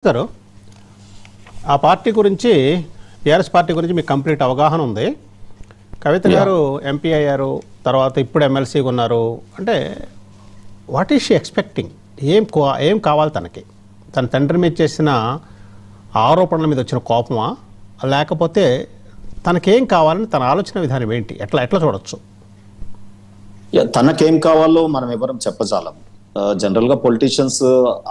గారు ఆ పార్టీ గురించి టీఆర్ఎస్ పార్టీ గురించి మీకు కంప్లీట్ అవగాహన ఉంది. కవిత గారు ఎంపీ అయ్యారు, తర్వాత ఇప్పుడు ఎమ్మెల్సీగా ఉన్నారు. అంటే వాట్ ఈస్ షీ ఎక్స్పెక్టింగ్? ఏం కావాలి తనకి? తన తండ్రి మీద చేసిన ఆరోపణల మీద వచ్చిన కోపమా, లేకపోతే తనకేం కావాలని తన ఆలోచన విధానం ఏంటి? ఎట్లా చూడొచ్చు? తనకేం కావాలో మనం ఎవరం చెప్పజాలం. జనరల్ గా పొలిటీషియన్స్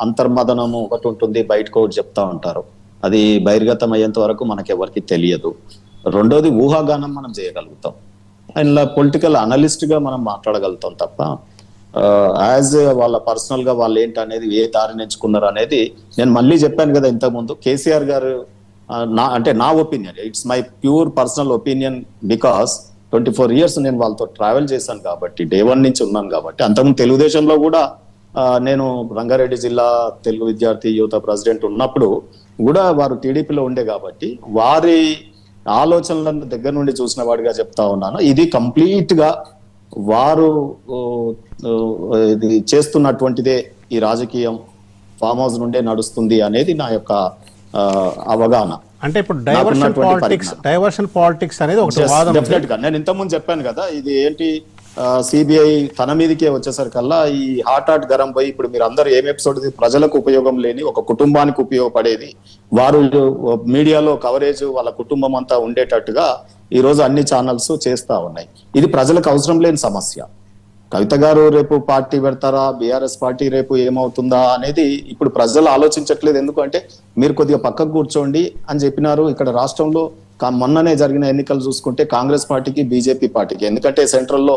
అంతర్మదనము ఒకటి ఉంటుంది, బయటకు ఒకటి చెప్తా ఉంటారు. అది బహిర్గతం అయ్యేంత వరకు మనకి ఎవరికి తెలియదు. రెండోది ఊహాగానం మనం చేయగలుగుతాం, అండ్ పొలిటికల్ అనలిస్ట్ గా మనం మాట్లాడగలుగుతాం తప్ప యాజ్ వాళ్ళ పర్సనల్ గా వాళ్ళు ఏంటి అనేది, ఏ దారిని ఎంచుకున్నారు అనేది నేను మళ్ళీ చెప్పాను కదా ఇంతకుముందు. కేసీఆర్ గారు నా opinion, it's my pure personal opinion, because 24 years నేను వాళ్ళతో ట్రావెల్ చేశాను కాబట్టి, డే 1 నుంచి ఉన్నాను కాబట్టి. అంతకుముందు తెలుగుదేశంలో కూడా నేను రంగారెడ్డి జిల్లా తెలుగు విద్యార్థి యువత ప్రెసిడెంట్ ఉన్నప్పుడు కూడా వారు టీడీపీలో ఉండే కాబట్టి వారి ఆలోచనలను దగ్గర నుండి చూసిన వాడిగా చెప్తా ఉన్నాను. ఇది కంప్లీట్ గా వారు ఇది చేస్తున్నటువంటిదే, ఈ రాజకీయం ఫామ్ హౌస్ నుండే నడుస్తుంది అనేది నా యొక్క అవగాహన. అంటే ఇప్పుడు డైవర్షన్ పాలిటిక్స్ అనేది ఒక వాదన. డెఫినెట్ గా నేను ఇంతకుముందు చెప్పాను కదా, ఇది ఏంటి సిబిఐ తన మీదకే వచ్చేసరికల్లా ఈ హాట్ గరం పోయి, ఇప్పుడు మీరు అందరూ ఏం ఎపిసోడ్, ప్రజలకు ఉపయోగం లేని ఒక కుటుంబానికి ఉపయోగపడేది, వారు మీడియాలో కవరేజ్ వాళ్ళ కుటుంబం అంతా ఉండేటట్టుగా ఈ రోజు అన్ని ఛానల్స్ చేస్తా ఉన్నాయి. ఇది ప్రజలకు అవసరం లేని సమస్య. కవిత గారు రేపు పార్టీ పెడతారా, బీఆర్ఎస్ పార్టీ రేపు ఏమవుతుందా అనేది ఇప్పుడు ప్రజలు ఆలోచించట్లేదు. ఎందుకంటే మీరు కొద్దిగా పక్కకు కూర్చోండి అని చెప్పినారు. ఇక్కడ రాష్ట్రంలో మొన్ననే జరిగిన ఎన్నికలు చూసుకుంటే కాంగ్రెస్ పార్టీకి, బీజేపీ పార్టీకి, ఎందుకంటే సెంట్రల్లో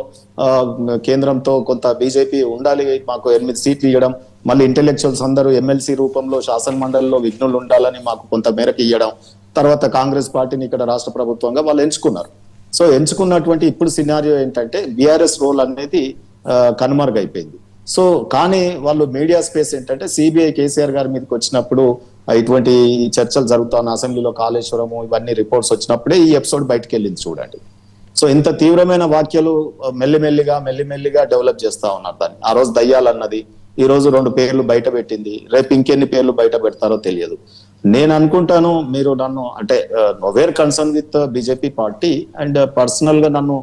కేంద్రంతో కొంత బీజేపీ ఉండాలి, మాకు 8 సీట్లు ఇవ్వడం, మళ్ళీ ఇంటెలెక్చువల్స్ అందరూ ఎమ్మెల్సీ రూపంలో శాసన మండలిలో విఘ్నులు ఉండాలని మాకు కొంత మేరకు ఇవ్వడం, తర్వాత కాంగ్రెస్ పార్టీని ఇక్కడ రాష్ట్ర ప్రభుత్వంగా వాళ్ళు ఎంచుకున్నారు. సో ఎంచుకున్నటువంటి ఇప్పుడు సినారియో ఏంటంటే బీఆర్ఎస్ రోల్ అనేది కనుమరుగైపోయింది. సో కానీ వాళ్ళు మీడియా స్పేస్ ఏంటంటే సిబిఐ కేసీఆర్ గారి మీదకి వచ్చినప్పుడు ఇటువంటి చర్చలు జరుగుతున్న అసెంబ్లీలో కాళేశ్వరము ఇవన్నీ రిపోర్ట్స్ వచ్చినప్పుడే ఈ ఎపిసోడ్ బయటకు వెళ్ళింది చూడండి. సో ఇంత తీవ్రమైన వ్యాఖ్యలు మెల్లిమెల్లిగా డెవలప్ చేస్తా ఉన్నారు దాన్ని. ఆ రోజు దయ్యాలన్నది, ఈ రోజు 2 పేర్లు బయట పెట్టింది, రేపు ఇంకెన్ని పేర్లు బయట పెడతారో తెలియదు. నేను అనుకుంటాను మీరు నన్ను అంటే where concern with BJP party and personal గా నన్ను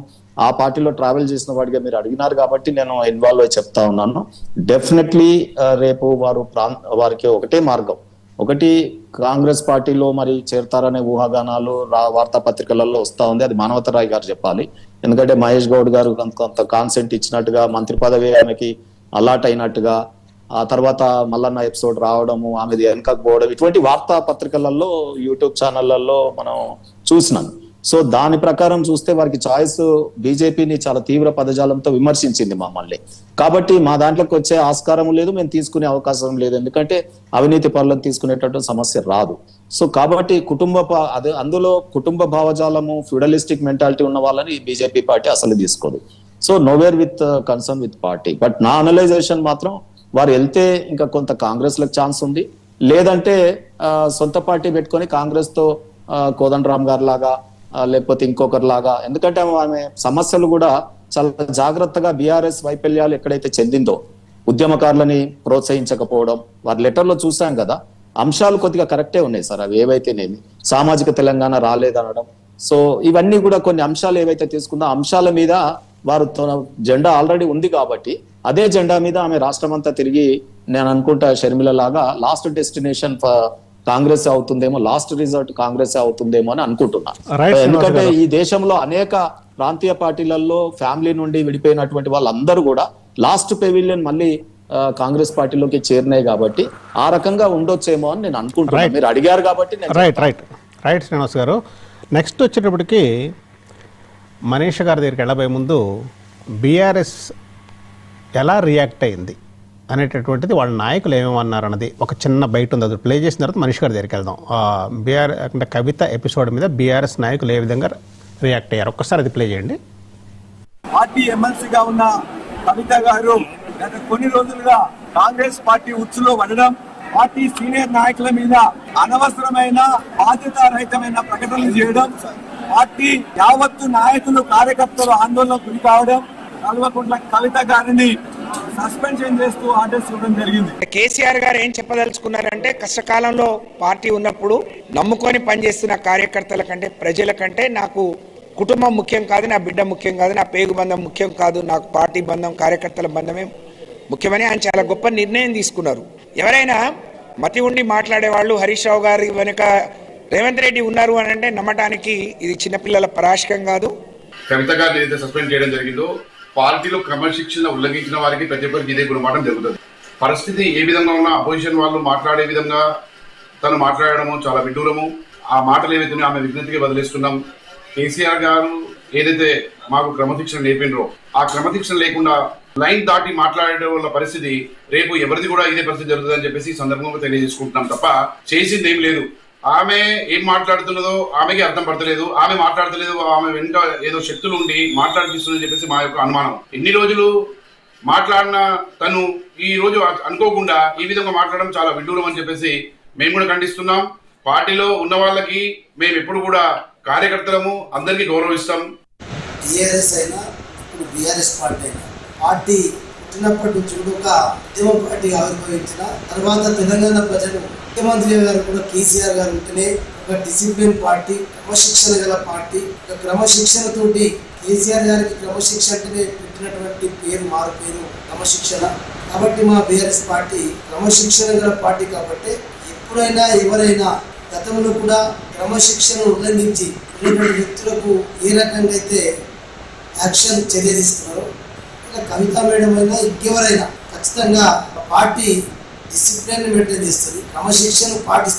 ఆ పార్టీలో ట్రావెల్ చేసిన వాడిగా మీరు అడిగినారు కాబట్టి నేను ఇన్వాల్వ్ అయి చెప్తా ఉన్నాను. డెఫినెట్లీ రేపు వారికి ఒకటే మార్గం, ఒకటి కాంగ్రెస్ పార్టీలో మరి చేరతారనే ఊహాగానాలు వార్తాపత్రికలలో వస్తా ఉంది. అది మానవతరాయ్ గారు చెప్పాలి. ఎందుకంటే మహేష్ గౌడ్ గారు కొంత కాన్సెంట్ ఇచ్చినట్టుగా, మంత్రి పదవి ఆమెకి అలాట్ అయినట్టుగా, ఆ తర్వాత మల్లన్న ఎపిసోడ్ రావడము, ఆమెది వెనకకు పోవడం, ఇటువంటి వార్తా పత్రికలలో యూట్యూబ్ ఛానళ్లలో మనం చూసినాం. సో దాని ప్రకారం చూస్తే వారికి చాయిస్ బీజేపీని చాలా తీవ్ర పదజాలంతో విమర్శించింది మమ్మల్ని. కాబట్టి మా దాంట్లోకి వచ్చే ఆస్కారం లేదు, మేము తీసుకునే అవకాశం లేదు, ఎందుకంటే అవినీతి పనులను తీసుకునేటట్టు సమస్య రాదు. సో కాబట్టి అందులో కుటుంబ భావజాలము, ఫ్యూడలిస్టిక్ మెంటాలిటీ ఉన్న వాళ్ళని బీజేపీ పార్టీ అసలు తీసుకోదు. So nowhere with concern with party. But నా అనలైజేషన్ మాత్రం వారు వెళ్తే ఇంకా కొంత కాంగ్రెస్ లకు ఛాన్స్ ఉంది, లేదంటే సొంత పార్టీ పెట్టుకొని కాంగ్రెస్ తో కోదండరామ్ గారి లాగా లేకపోతే ఇంకొకరి లాగా, ఎందుకంటే ఆమె సమస్యలు కూడా చాలా జాగ్రత్తగా బీఆర్ఎస్ వైఫల్యాలు ఎక్కడైతే చెందిందో, ఉద్యమకారులని ప్రోత్సహించకపోవడం, వారి లెటర్లో చూసాం కదా, అంశాలు కొద్దిగా కరెక్టే ఉన్నాయి సార్. అవి ఏవైతేనేమి సామాజిక తెలంగాణ రాలేదనడం, సో ఇవన్నీ కూడా కొన్ని అంశాలు ఏవైతే తీసుకుందో అంశాల మీద వారు జెండా ఆల్రెడీ ఉంది కాబట్టి అదే జెండా మీద ఆమె రాష్ట్రం అంతా తిరిగి, నేను అనుకుంటా షర్మిల లాగా లాస్ట్ డెస్టినేషన్ కాంగ్రెస్ అవుతుందేమో, లాస్ట్ రిజల్ట్ కాంగ్రెస్ అవుతుందేమో అని అనుకుంటున్నా. ఎందుకంటే ఈ దేశంలో అనేక ప్రాంతీయ పార్టీలలో ఫ్యామిలీ నుండి విడిపోయినటువంటి వాళ్ళందరూ కూడా లాస్ట్ పెవిలియన్ మళ్ళీ కాంగ్రెస్ పార్టీలోకి చేరినాయి కాబట్టి ఆ రకంగా ఉండొచ్చేమో అని నేను అనుకుంటున్నాను. మీరు అడిగారు కాబట్టి. రైట్ శ్రీనివాస్ గారు, నెక్స్ట్ వచ్చేటప్పటికి మనీష్ గారి దగ్గరికి వెళ్ళబోయే ముందు బీఆర్ఎస్ ఎలా రియాక్ట్ అయింది అనేటటువంటిది, వాళ్ళ నాయకులు ఏమేమన్నారు అన్నది ఒక చిన్న బయట ఉంది, అది ప్లే చేసిన తర్వాత మనీష్ గారి దగ్గరికి వెళ్దాం. అంటే కవిత ఎపిసోడ్ మీద బీఆర్ఎస్ నాయకులు ఏ విధంగా రియాక్ట్ అయ్యారు ఒక్కసారి అది ప్లే చేయండి. పార్టీ ఎమ్మెల్సీగా ఉన్న కవిత గారు గత కొన్ని రోజులుగా కాంగ్రెస్ పార్టీ ఉచ్చులో పడడం, పార్టీ సీనియర్ నాయకుల మీద అనవసరమైన బాధ్యతారహితమైన ప్రకటనలు చేయడం, పార్టీ యావత్తు నాయకులు కార్యకర్తలు ఆందోళనకు గురి కావడం, కల్వకుంట్ల కవిత గారిని సస్పెన్షన్ చేస్తూ ఆర్డర్స్ ఇవ్వడం జరిగింది. కేసీఆర్ గారు ఏం చెప్పదలుచుకున్నారంటే, కష్టకాలంలో పార్టీ ఉన్నప్పుడు నమ్ముకొని పనిచేస్తున్న కార్యకర్తల కంటే, ప్రజల కంటే నాకు కుటుంబం ముఖ్యం కాదు, నా బిడ్డ ముఖ్యం కాదు, నా పేగు బంధం ముఖ్యం కాదు, నాకు పార్టీ బంధం, కార్యకర్తల బంధమే ముఖ్యమని ఆయన చాలా గొప్ప నిర్ణయం తీసుకున్నారు. ఎవరైనా మతి ఉండి మాట్లాడేవాళ్ళు హరీష్ రావు గారి వెనుక రేవంత్ రెడ్డి ఉన్నారు అని అంటే నమ్మటానికి ఇది చిన్నపిల్లల పరాశకం కాదు. కవిత గారిని ఏదైతే సస్పెండ్ చేయడం జరిగిందో, పార్టీలో క్రమశిక్షణ ఉల్లంఘించిన వారికి ప్రతి ఒక్కరికి ఇదే గుణపాఠం జరుగుతుంది. పరిస్థితి ఏ విధంగా ఉన్నా అపోజిషన్ వాళ్ళు మాట్లాడే విధంగా తను మాట్లాడడము చాలా విడ్డూరము. ఆ మాటలు ఏవైతే ఆమె విజ్ఞతకి వదిలేస్తున్నాం. కేసీఆర్ గారు ఏదైతే మాకు క్రమశిక్షణ నేర్పినరో, ఆ క్రమశిక్షణ లేకుండా లైన్ దాటి మాట్లాడడం వల్ల పరిస్థితి రేపు ఎవరిది కూడా ఇదే పరిస్థితి జరుగుతుందని చెప్పేసి ఈ సందర్భంగా తెలియజేసుకుంటున్నాం తప్ప చేసింది ఏం లేదు. ఆమె ఏం మాట్లాడుతున్నదో ఆమెకి అర్థం పడతలేదు, ఆమె మాట్లాడతలేదు, ఆమె వెంట ఏదో శక్తులు ఉండి మాట్లాడిపిస్తుందని చెప్పేసి మా యొక్క అనుమానం. ఎన్ని రోజులు మాట్లాడిన తను ఈ రోజు అనుకోకుండా ఈ విధంగా మాట్లాడడం చాలా విడ్డూరం అని చెప్పేసి మేము కూడా ఖండిస్తున్నాం. పార్టీలో ఉన్న వాళ్ళకి మేము ఎప్పుడు కూడా కార్యకర్తలము, అందరికీ గౌరవిస్తాం. టీఆర్ఎస్ అయినా ఇప్పుడు బీఆర్ఎస్ పార్టీ అయినా పార్టీ పుట్టినప్పటి నుంచి కూడా ఒక ఉద్యమ పార్టీగా ఆవిర్భవించిన తర్వాత తెలంగాణ ప్రజలు ముఖ్యమంత్రి గారు కూడా కేసీఆర్ గారు ఉంటేనే ఒక డిసిప్లిన్ పార్టీ, క్రమశిక్షణ గల పార్టీ, ఒక క్రమశిక్షణతోటి కేసీఆర్ గారికి క్రమశిక్షణ అంటేనే పెట్టినటువంటి పేరు, మారు పేరు క్రమశిక్షణ. కాబట్టి మా బీఆర్ఎస్ పార్టీ క్రమశిక్షణ గల పార్టీ కాబట్టి ఎప్పుడైనా ఎవరైనా గతంలో కూడా క్రమశిక్షణ ఉల్లంఘించి ఉన్నటువంటి వ్యక్తులకు ఏ రకంగా అయితే యాక్షన్ చర్య తీసుకున్నారో, ఇలా కవిత మేడం అయినా ఇంకెవరైనా ఖచ్చితంగా పార్టీ డిసిప్లిన్ మెయింటైన్ చేస్తుంది, క్రమశిక్షణ పాటిస్తారు.